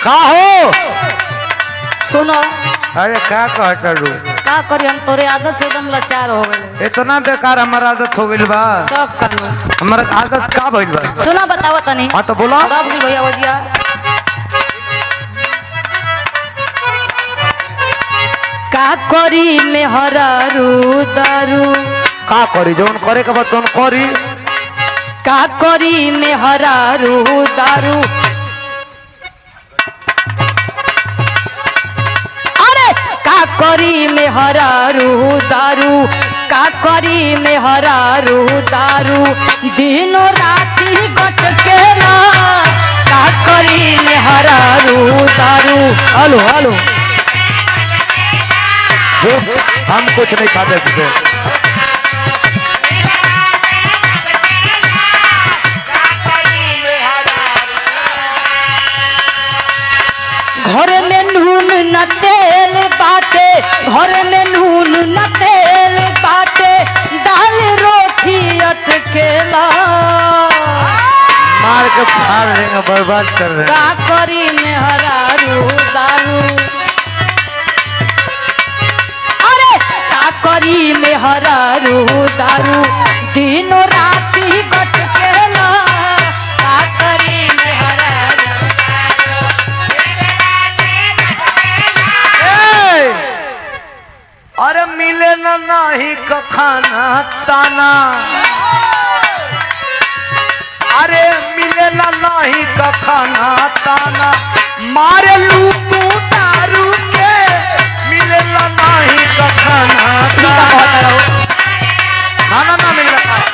का हो सुनो अरे का कहता रू का करी हम तोरे आदत से एकदम लाचार हो गए इतना बेकार हमारा आदत हो गइल बा तब करो हमारा आदत का भइल बा सुनो बताओ तनी हाँ तो बोला दब गिल भैया बजिया का करी में हरारू दारू का करी जौन करे के बाद तौन करी का करी में हरारू दारू अरे का करी में हरारू दारू का करी में हरारू दारू दिनों राती गट के ना का करी में हरारू दारू हेलो हेलो हम कुछ नहीं खाते पीते घर में नून न तेल बाटे घर में नून न तेल बाटे दाल रोटी अटकेला मार के फाड़ देंगे बर्बाद कर रहे हैं का करी में हरारू दारू अरे का करी में हरारू दारू दिनों राती गटकेला का करी में हरारू अरे मिले न नाही का खाना ताना अरे मिले न नाही का खाना ताना मारे लू तू दारू के मिले न नाही का खाना ताना खाना ना मिल रहा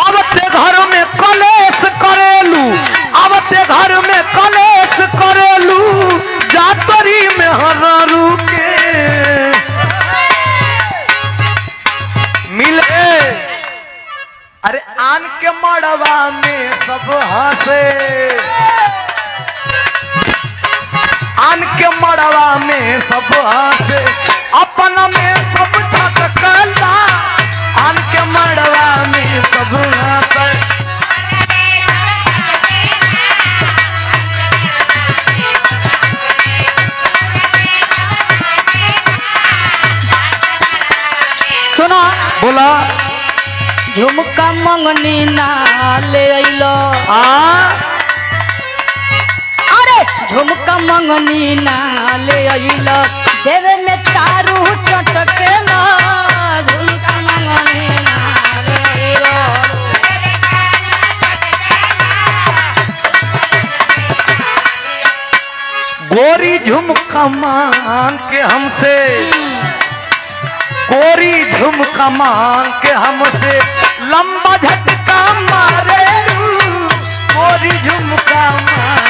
अब ते घर में कलेश करेलू अब ते घर में कलेश करेलू जातरी में हरारू के मिले अरे आन के मड़वा में सब हंसे आन के मड़वा में सब हंसे अपन में सब छटकला आन के मड़वा में सब हंसे सुनो बोला झुमका मंगनी ना ले अइलो आ अरे झुमका मंगनी ना ले अइलो देवे में तारू चटकेला झुमका मंगनी ना ले अइलो गोरी झुमका मांग के हमसे गोरी झुमका मांग के हमसे लंबा झटका मारे गोरी झुमका मांग